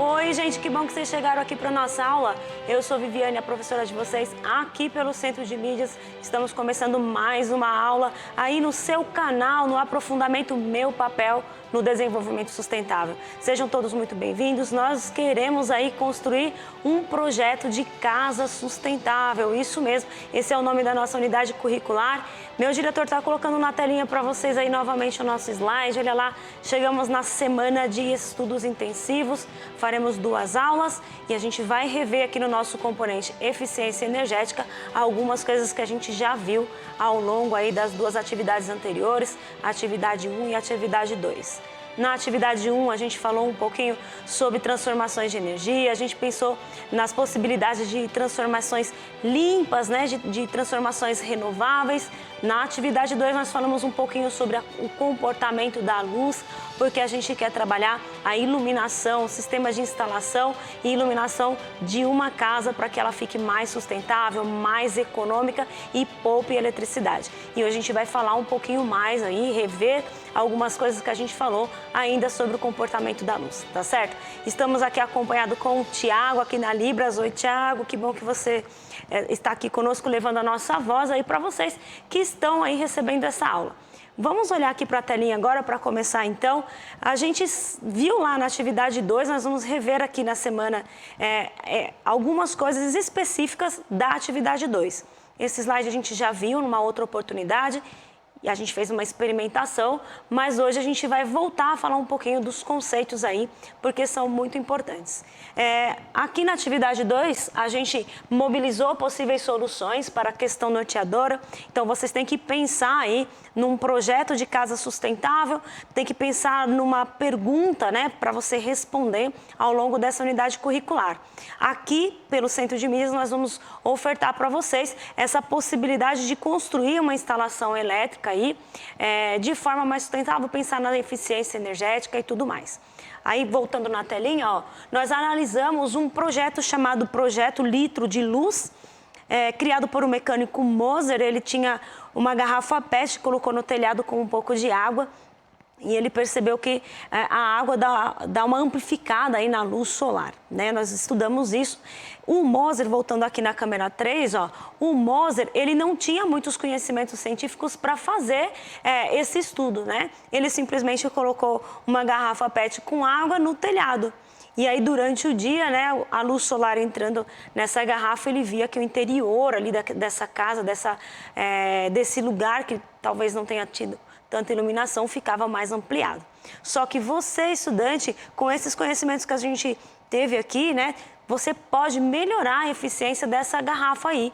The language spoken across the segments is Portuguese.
Oi, gente, que bom que vocês chegaram aqui para nossa aula. Eu sou Viviane, a professora de vocês, aqui pelo Centro de Mídias. Estamos começando mais uma aula aí no seu canal, no aprofundamento Meu Papel no Desenvolvimento Sustentável. Sejam todos muito bem-vindos. Nós queremos aí construir um projeto de casa sustentável, isso mesmo. Esse é o nome da nossa unidade curricular. Meu diretor está colocando na telinha para vocês aí novamente o nosso slide. Olha lá, chegamos na semana de estudos intensivos. Faremos 2 aulas e a gente vai rever aqui no nosso componente eficiência energética algumas coisas que a gente já viu ao longo aí das 2 atividades anteriores, atividade 1 e atividade 2. Na atividade 1, a gente falou um pouquinho sobre transformações de energia, a gente pensou nas possibilidades de transformações limpas, né, de transformações renováveis. Na atividade 2, nós falamos um pouquinho sobre o comportamento da luz, porque a gente quer trabalhar a iluminação, sistemas de instalação e iluminação de uma casa para que ela fique mais sustentável, mais econômica e poupe eletricidade. E hoje a gente vai falar um pouquinho mais aí, rever algumas coisas que a gente falou ainda sobre o comportamento da luz, tá certo? Estamos aqui acompanhado com o Tiago, aqui na Libras. Oi, Tiago, que bom que você está aqui conosco, levando a nossa voz aí para vocês que estão aí recebendo essa aula. Vamos olhar aqui para a telinha agora para começar então. A gente viu lá na atividade 2, nós vamos rever aqui na semana algumas coisas específicas da atividade 2. Esse slide a gente já viu numa outra oportunidade e a gente fez uma experimentação, mas hoje a gente vai voltar a falar um pouquinho dos conceitos aí, porque são muito importantes. Aqui na atividade 2, a gente mobilizou possíveis soluções para a questão norteadora. Então, vocês têm que pensar aí num projeto de casa sustentável, tem que pensar numa pergunta, né, para você responder ao longo dessa unidade curricular. Aqui, pelo Centro de Mídias, nós vamos ofertar para vocês essa possibilidade de construir uma instalação elétrica aí, de forma mais sustentável, pensar na eficiência energética e tudo mais. Aí, voltando na telinha, ó, nós analisamos um projeto chamado Projeto Litro de Luz, criado por um mecânico Moser. Ele tinha uma garrafa PET, colocou no telhado com um pouco de água e ele percebeu que a água dá uma amplificada aí na luz solar, né? Nós estudamos isso. O Moser, voltando aqui na câmera 3, ó, o Moser, ele não tinha muitos conhecimentos científicos para fazer esse estudo, né? Ele simplesmente colocou uma garrafa PET com água no telhado. E aí, durante o dia, né, a luz solar entrando nessa garrafa, ele via que o interior ali dessa casa, desse lugar que talvez não tenha tido tanta iluminação, ficava mais ampliado. Só que você, estudante, com esses conhecimentos que a gente teve aqui, né, você pode melhorar a eficiência dessa garrafa aí,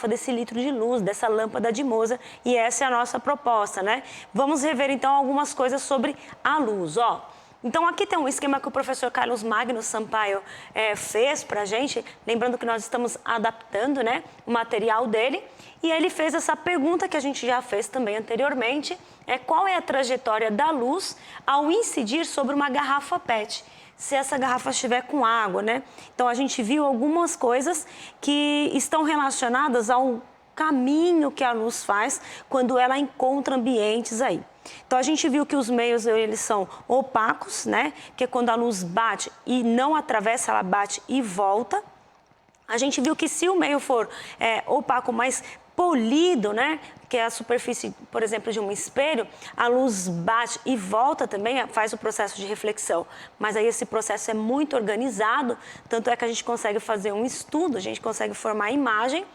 desse litro de luz, dessa lâmpada de Moser, e essa é a nossa proposta, né? Vamos rever, então, algumas coisas sobre a luz, ó. Então, aqui tem um esquema que o professor Carlos Magno Sampaio fez para a gente, lembrando que nós estamos adaptando, né, o material dele, e ele fez essa pergunta que a gente já fez também anteriormente, qual é a trajetória da luz ao incidir sobre uma garrafa PET, se essa garrafa estiver com água, né? Então, a gente viu algumas coisas que estão relacionadas ao caminho que a luz faz quando ela encontra ambientes aí. Então, a gente viu que os meios, eles são opacos, né? Que é quando a luz bate e não atravessa, ela bate e volta. A gente viu que se o meio for opaco, mas polido, né? Que é a superfície, por exemplo, de um espelho, a luz bate e volta também, faz o processo de reflexão. Mas aí esse processo é muito organizado, tanto é que a gente consegue fazer um estudo, a gente consegue formar a imagem.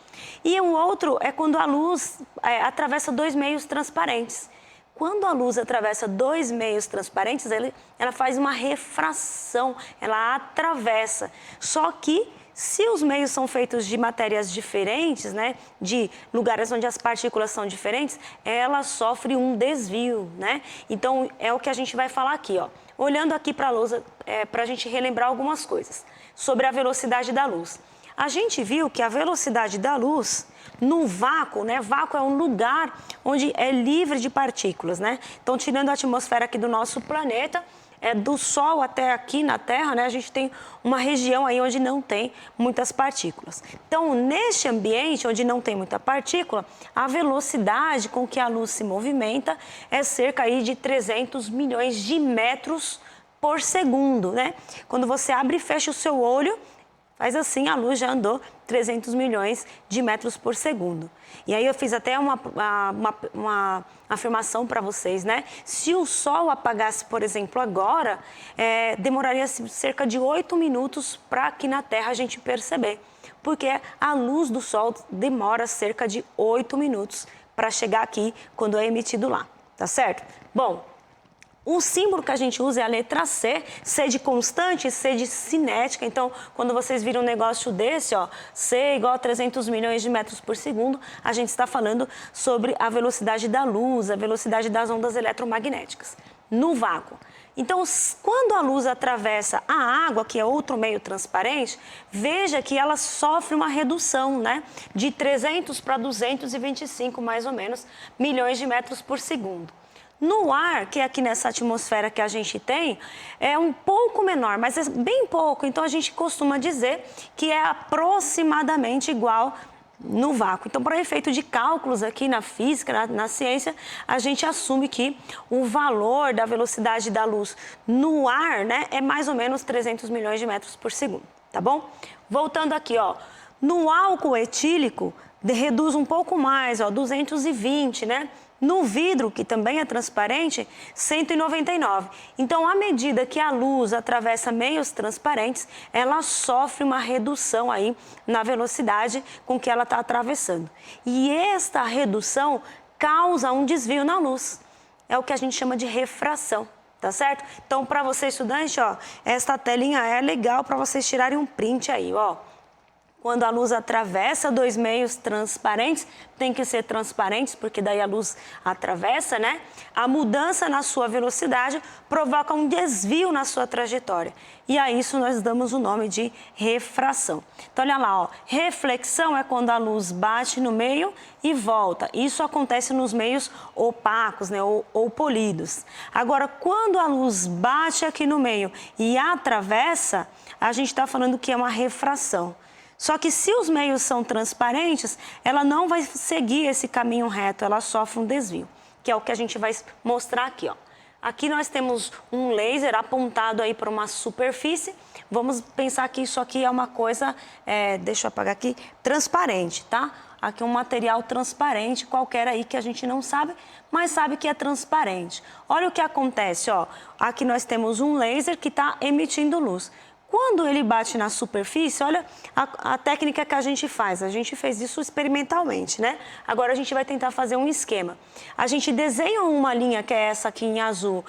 E um outro é quando a luz atravessa 2 meios transparentes. Quando a luz atravessa 2 meios transparentes, ela faz uma refração, ela atravessa. Só que, se os meios são feitos de matérias diferentes, né, de lugares onde as partículas são diferentes, ela sofre um desvio, né? Então, é o que a gente vai falar aqui, ó. Olhando aqui para a luz, para a gente relembrar algumas coisas sobre a velocidade da luz. A gente viu que a velocidade da luz no vácuo, né? Vácuo é um lugar onde é livre de partículas, né? Então, tirando a atmosfera aqui do nosso planeta, do Sol até aqui na Terra, né? A gente tem uma região aí onde não tem muitas partículas. Então, neste ambiente onde não tem muita partícula, a velocidade com que a luz se movimenta é cerca aí de 300 milhões de metros por segundo, né? Quando você abre e fecha o seu olho, faz assim, a luz já andou 300 milhões de metros por segundo. E aí eu fiz até uma afirmação para vocês, né? Se o Sol apagasse, por exemplo, agora, demoraria cerca de 8 minutos para aqui na Terra a gente perceber. Porque a luz do Sol demora cerca de 8 minutos para chegar aqui quando é emitido lá, tá certo? Bom, o símbolo que a gente usa é a letra C, C de constante, C de cinética. Então, quando vocês viram um negócio desse, ó, C igual a 300 milhões de metros por segundo, a gente está falando sobre a velocidade da luz, a velocidade das ondas eletromagnéticas, no vácuo. Então, quando a luz atravessa a água, que é outro meio transparente, veja que ela sofre uma redução, né? De 300 para 225, mais ou menos, milhões de metros por segundo. No ar, que é aqui nessa atmosfera que a gente tem, é um pouco menor, mas é bem pouco. Então, a gente costuma dizer que é aproximadamente igual no vácuo. Então, para efeito de cálculos aqui na física, na ciência, a gente assume que o valor da velocidade da luz no ar, né, é mais ou menos 300 milhões de metros por segundo, tá bom? Voltando aqui, ó, no álcool etílico, reduz um pouco mais, ó, 220, né? No vidro, que também é transparente, 199. Então, à medida que a luz atravessa meios transparentes, ela sofre uma redução aí na velocidade com que ela está atravessando. E esta redução causa um desvio na luz. É o que a gente chama de refração, tá certo? Então, para você estudante, ó, esta telinha é legal para vocês tirarem um print aí, ó. Quando a luz atravessa dois meios transparentes, tem que ser transparentes, porque daí a luz atravessa, né? A mudança na sua velocidade provoca um desvio na sua trajetória. E a isso nós damos o nome de refração. Então, olha lá, ó. Reflexão é quando a luz bate no meio e volta. Isso acontece nos meios opacos, né? Ou polidos. Agora, quando a luz bate aqui no meio e atravessa, a gente está falando que é uma refração. Só que se os meios são transparentes, ela não vai seguir esse caminho reto, ela sofre um desvio, que é o que a gente vai mostrar aqui, ó. Aqui nós temos um laser apontado aí para uma superfície. Vamos pensar que isso aqui é uma coisa, deixa eu apagar aqui, transparente, tá? Aqui um material transparente qualquer aí que a gente não sabe, mas sabe que é transparente. Olha o que acontece, ó. Aqui nós temos um laser que está emitindo luz. Quando ele bate na superfície, olha a técnica que a gente faz. A gente fez isso experimentalmente, né? Agora a gente vai tentar fazer um esquema. A gente desenha uma linha, que é essa aqui em azul,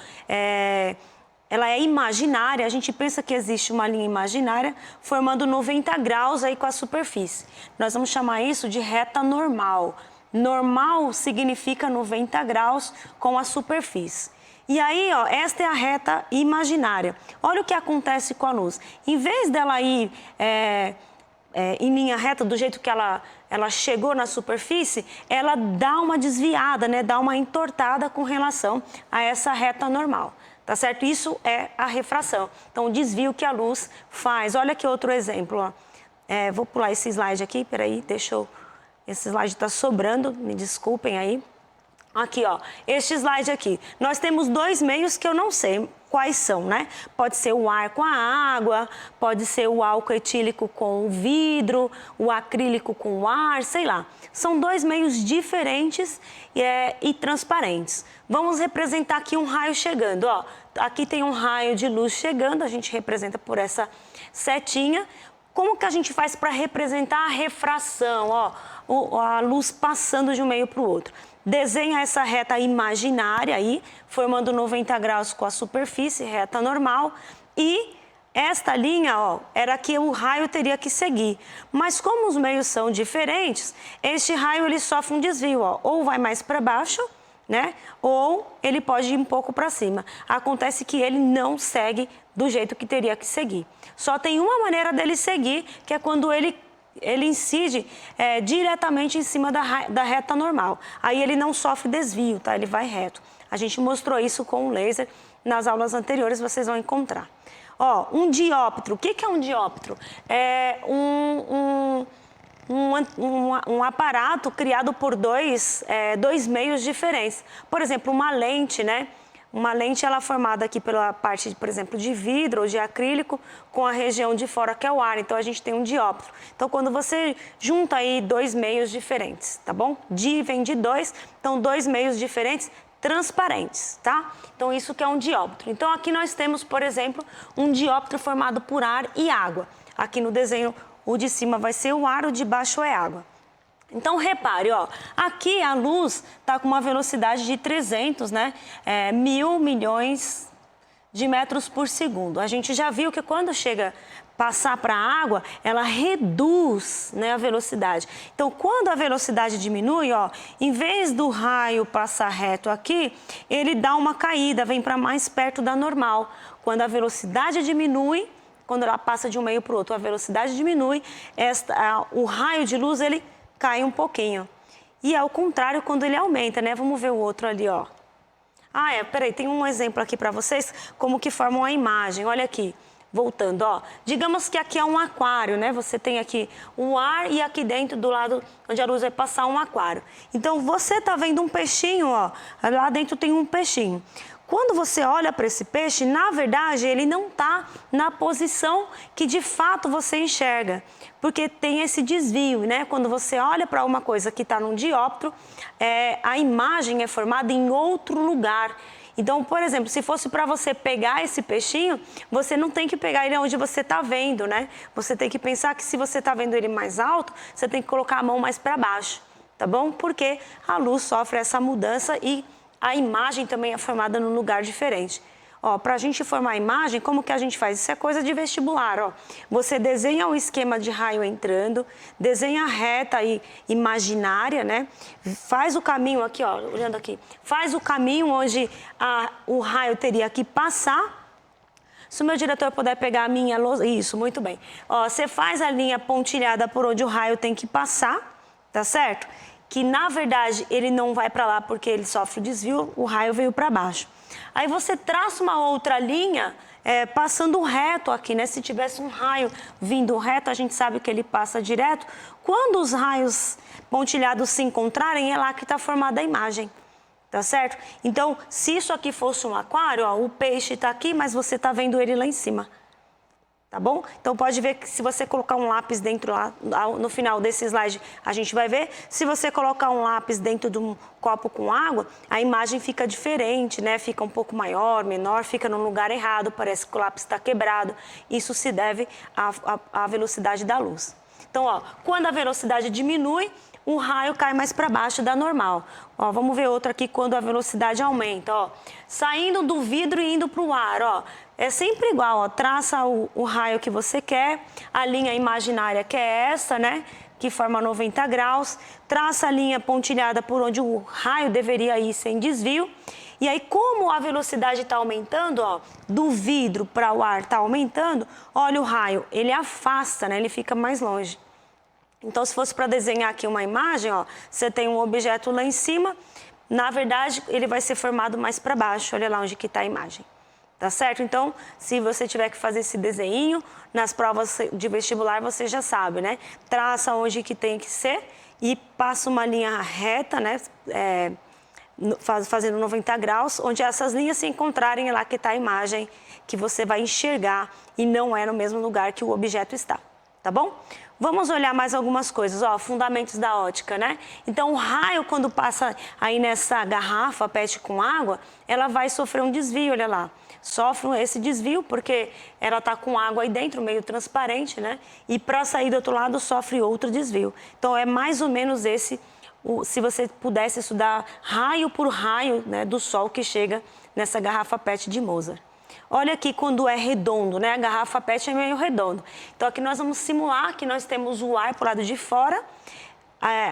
ela é imaginária. A gente pensa que existe uma linha imaginária formando 90 graus aí com a superfície. Nós vamos chamar isso de reta normal. Normal significa 90 graus com a superfície. E aí, ó, esta é a reta imaginária. Olha o que acontece com a luz. Em vez dela ir em linha reta, do jeito que ela chegou na superfície, ela dá uma desviada, né? Dá uma entortada com relação a essa reta normal. Tá certo? Isso é a refração. Então, o desvio que a luz faz. Olha aqui outro exemplo, ó. Vou pular esse slide aqui, peraí, esse slide está sobrando, me desculpem aí. Aqui, ó, este slide aqui. Nós temos dois meios que eu não sei quais são, né? Pode ser o ar com a água, pode ser o álcool etílico com o vidro, o acrílico com o ar, sei lá. São dois meios diferentes e transparentes. Vamos representar aqui um raio chegando, ó. Aqui tem um raio de luz chegando, a gente representa por essa setinha. Como que a gente faz para representar a refração, ó? A luz passando de um meio para o outro. Desenha essa reta imaginária aí, formando 90 graus com a superfície, reta normal. E esta linha, ó, era que o raio teria que seguir. Mas como os meios são diferentes, este raio ele sofre um desvio, ó. Ou vai mais para baixo, né? Ou ele pode ir um pouco para cima. Acontece que ele não segue do jeito que teria que seguir. Só tem uma maneira dele seguir, que é quando ele incide diretamente em cima da reta normal. Aí ele não sofre desvio, tá? Ele vai reto. A gente mostrou isso com o laser nas aulas anteriores, vocês vão encontrar. Ó, um dióptro. O que é um dióptro? É um aparato criado por dois meios diferentes. Por exemplo, uma lente, né? Uma lente ela é formada aqui pela parte, por exemplo, de vidro ou de acrílico, com a região de fora que é o ar. Então, a gente tem um dióptro. Então, quando você junta aí dois meios diferentes, tá bom? Di vem de dois, então dois meios diferentes, transparentes, tá? Então, isso que é um dióptro. Então, aqui nós temos, por exemplo, um dióptro formado por ar e água. Aqui no desenho, o de cima vai ser o ar, o de baixo é água. Então, repare, ó, aqui a luz está com uma velocidade de 300, né? 1.000 milhões de metros por segundo. A gente já viu que quando chega passar para a água, ela reduz, né, a velocidade. Então, quando a velocidade diminui, ó, em vez do raio passar reto aqui, ele dá uma caída, vem para mais perto da normal. Quando a velocidade diminui, quando ela passa de um meio para o outro, a velocidade diminui, o raio de luz, ele cai um pouquinho. E ao contrário, quando ele aumenta, né? Vamos ver o outro ali, ó. Peraí, tem um exemplo aqui para vocês, como que formam a imagem. Olha aqui, voltando, ó. Digamos que aqui é um aquário, né? Você tem aqui o ar e aqui dentro, do lado onde a luz vai passar, um aquário. Então, você tá vendo um peixinho, ó. Lá dentro tem um peixinho. Quando você olha para esse peixe, na verdade, ele não está na posição que de fato você enxerga, porque tem esse desvio, né? Quando você olha para uma coisa que está num dióptro, a imagem é formada em outro lugar. Então, por exemplo, se fosse para você pegar esse peixinho, você não tem que pegar ele onde você está vendo, né? Você tem que pensar que se você está vendo ele mais alto, você tem que colocar a mão mais para baixo, tá bom? Porque a luz sofre essa mudança e a imagem também é formada num lugar diferente. Ó, para a gente formar a imagem, como que a gente faz? Isso é coisa de vestibular, ó. Você desenha o esquema de raio entrando, desenha a reta aí imaginária, né? Faz o caminho aqui, ó, olhando aqui. Faz o caminho onde o raio teria que passar. Se o meu diretor puder pegar a minha lousa... Isso, muito bem. Ó, você faz a linha pontilhada por onde o raio tem que passar, tá certo? Que na verdade ele não vai para lá porque ele sofre o desvio, o raio veio para baixo. Aí você traça uma outra linha passando reto aqui, né? Se tivesse um raio vindo reto, a gente sabe que ele passa direto. Quando os raios pontilhados se encontrarem, é lá que está formada a imagem, tá certo? Então, se isso aqui fosse um aquário, ó, o peixe está aqui, mas você está vendo ele lá em cima. Tá bom? Então, pode ver que se você colocar um lápis dentro lá, no final desse slide, a gente vai ver. Se você colocar um lápis dentro de um copo com água, a imagem fica diferente, né? Fica um pouco maior, menor, fica no lugar errado, parece que o lápis está quebrado. Isso se deve à velocidade da luz. Então, ó, quando a velocidade diminui, o raio cai mais para baixo da normal. Ó, vamos ver outro aqui quando a velocidade aumenta, ó. Saindo do vidro e indo para o ar, ó. É sempre igual, ó. Traça o raio que você quer, a linha imaginária que é essa, né? Que forma 90 graus. Traça a linha pontilhada por onde o raio deveria ir sem desvio. E aí, como a velocidade está aumentando, ó, do vidro para o ar está aumentando, olha o raio, ele afasta, né? Ele fica mais longe. Então, se fosse para desenhar aqui uma imagem, ó, você tem um objeto lá em cima, na verdade, ele vai ser formado mais para baixo. Olha lá onde que está a imagem. Tá certo? Então, se você tiver que fazer esse desenho, nas provas de vestibular você já sabe, né? Traça onde que tem que ser e passa uma linha reta, né? Fazendo 90 graus, onde essas linhas se encontrarem, é lá que está a imagem que você vai enxergar e não é no mesmo lugar que o objeto está. Tá bom? Vamos olhar mais algumas coisas, ó, fundamentos da ótica, né? Então, o raio, quando passa aí nessa garrafa PET com água, ela vai sofrer um desvio, olha lá. Sofre esse desvio porque ela tá com água aí dentro, meio transparente, né? E para sair do outro lado, sofre outro desvio. Então, é mais ou menos esse, se você pudesse estudar raio por raio, né, do sol que chega nessa garrafa PET de Mozart. Olha aqui quando é redondo, né? A garrafa PET é meio redondo. Então, aqui nós vamos simular que nós temos o ar para o lado de fora,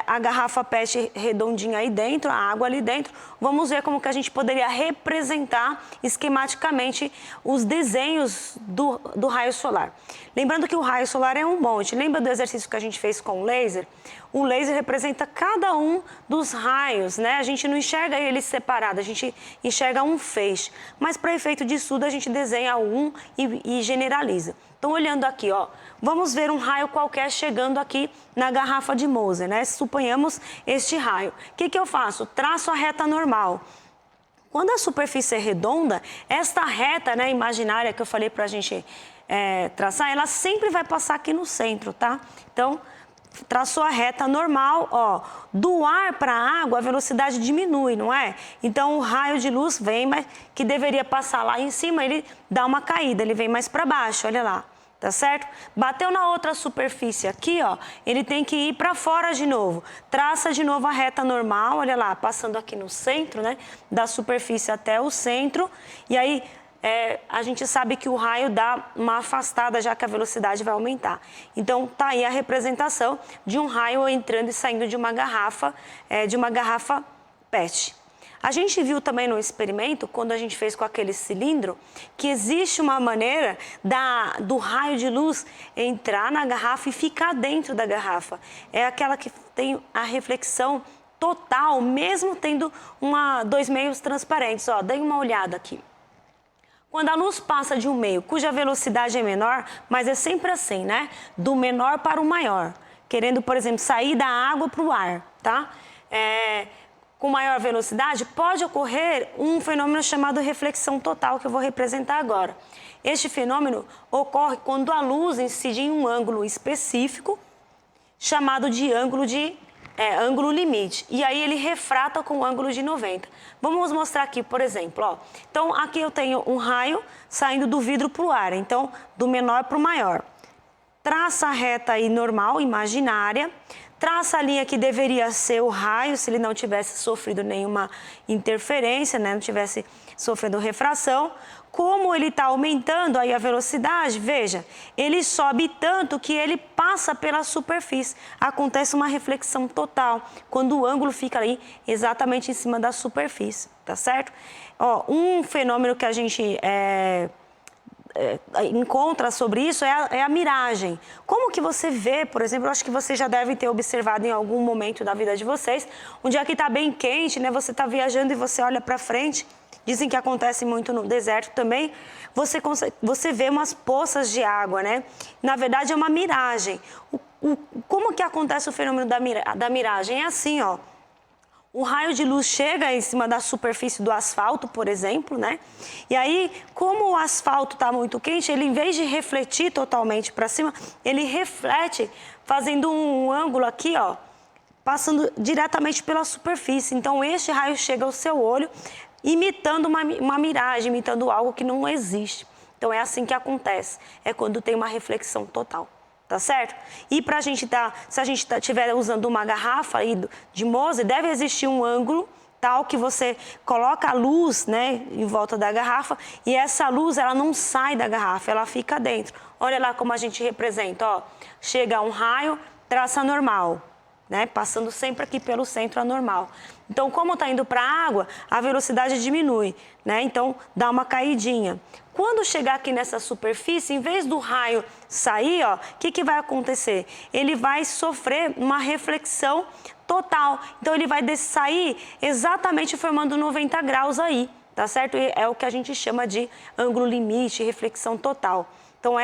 a garrafa PET redondinha aí dentro, a água ali dentro. Vamos ver como que a gente poderia representar esquematicamente os desenhos do raio solar. Lembrando que o raio solar é um monte. Lembra do exercício que a gente fez com o laser? O laser representa cada um dos raios, né? A gente não enxerga eles separados, a gente enxerga um feixe. Mas para efeito de estudo, a gente desenha um e generaliza. Então, olhando aqui, ó, vamos ver um raio qualquer chegando aqui na garrafa de Mozart, né? Suponhamos este raio. O que eu faço? Traço a reta normal. Quando a superfície é redonda, esta reta, né, imaginária que eu falei para a gente traçar, ela sempre vai passar aqui no centro, tá? Então, traçou a reta normal, ó, do ar para a água a velocidade diminui, não é? Então o raio de luz vem, mas que deveria passar lá em cima, ele dá uma caída, ele vem mais para baixo, olha lá, tá certo? Bateu na outra superfície aqui, ó, ele tem que ir para fora de novo. Traça de novo a reta normal, olha lá, passando aqui no centro, né, da superfície até o centro, e aí a gente sabe que o raio dá uma afastada, já que a velocidade vai aumentar. Então, tá aí a representação de um raio entrando e saindo de uma garrafa PET. A gente viu também no experimento, quando a gente fez com aquele cilindro, que existe uma maneira do raio de luz entrar na garrafa e ficar dentro da garrafa. É aquela que tem a reflexão total, mesmo tendo dois meios transparentes. Ó, dê uma olhada aqui. Quando a luz passa de um meio cuja velocidade é menor, mas é sempre assim, né? Do menor para o maior. Querendo, por exemplo, sair da água para o ar, tá? Com maior velocidade, pode ocorrer um fenômeno chamado reflexão total, que eu vou representar agora. Este fenômeno ocorre quando a luz incide em um ângulo específico, chamado de ângulo limite. E aí ele refrata com o ângulo de 90. Vamos mostrar aqui, por exemplo, ó. Então, aqui eu tenho um raio saindo do vidro para o ar, então, do menor para o maior. Traça a reta aí normal, imaginária. Traça a linha que deveria ser o raio, se ele não tivesse sofrido nenhuma interferência, né? Não tivesse sofrendo refração. Como ele está aumentando aí a velocidade, veja, ele sobe tanto que ele passa pela superfície. Acontece uma reflexão total, quando o ângulo fica ali exatamente em cima da superfície, tá certo? Ó, um fenômeno que a gente encontra sobre isso é a miragem. Como que você vê, por exemplo, eu acho que você já deve ter observado em algum momento da vida de vocês, um dia que está bem quente, né? Você está viajando e você olha para frente. Dizem que acontece muito no deserto também. Você vê umas poças de água, né? Na verdade, é uma miragem. Como que acontece o fenômeno da miragem? É assim, ó. O raio de luz chega em cima da superfície do asfalto, por exemplo, né? E aí, como o asfalto está muito quente, ele, em vez de refletir totalmente para cima, ele reflete fazendo um ângulo aqui, ó, passando diretamente pela superfície. Então, este raio chega ao seu olho, imitando uma miragem, imitando algo que não existe. Então, é assim que acontece. É quando tem uma reflexão total. Tá certo? E para a gente se a gente estiver usando uma garrafa aí de Moser, deve existir um ângulo tal que você coloca a luz, né, em volta da garrafa, e essa luz, ela não sai da garrafa, ela fica dentro. Olha lá como a gente representa, ó. Chega um raio, traça normal, né, passando sempre aqui pelo centro anormal. Então, como está indo para a água, a velocidade diminui, né? Então, dá uma caidinha. Quando chegar aqui nessa superfície, em vez do raio sair, ó, o que vai acontecer? Ele vai sofrer uma reflexão total. Então, ele vai sair exatamente formando 90 graus aí, tá certo? E é o que a gente chama de ângulo limite, reflexão total. Então,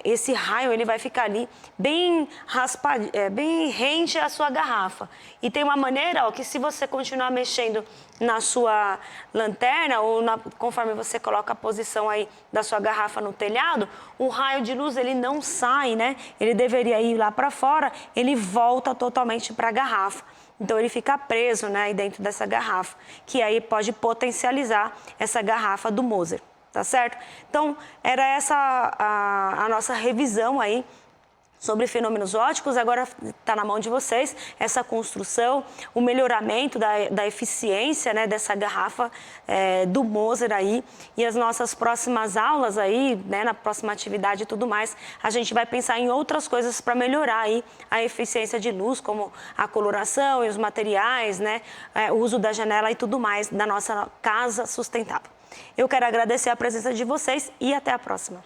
esse raio, ele vai ficar ali bem raspado, bem rente à sua garrafa. E tem uma maneira, ó, que se você continuar mexendo na sua lanterna ou conforme você coloca a posição aí da sua garrafa no telhado, o raio de luz, ele não sai, né? Ele deveria ir lá para fora, ele volta totalmente para a garrafa. Então, ele fica preso, né, aí dentro dessa garrafa, que aí pode potencializar essa garrafa do Moser. Tá certo? Então, era essa a nossa revisão aí sobre fenômenos ópticos. Agora está na mão de vocês essa construção, o melhoramento da eficiência, né, dessa garrafa do Moser aí. E as nossas próximas aulas aí, né, na próxima atividade e tudo mais, a gente vai pensar em outras coisas para melhorar aí a eficiência de luz, como a coloração e os materiais, né, o uso da janela e tudo mais da nossa casa sustentável. Eu quero agradecer a presença de vocês e até a próxima.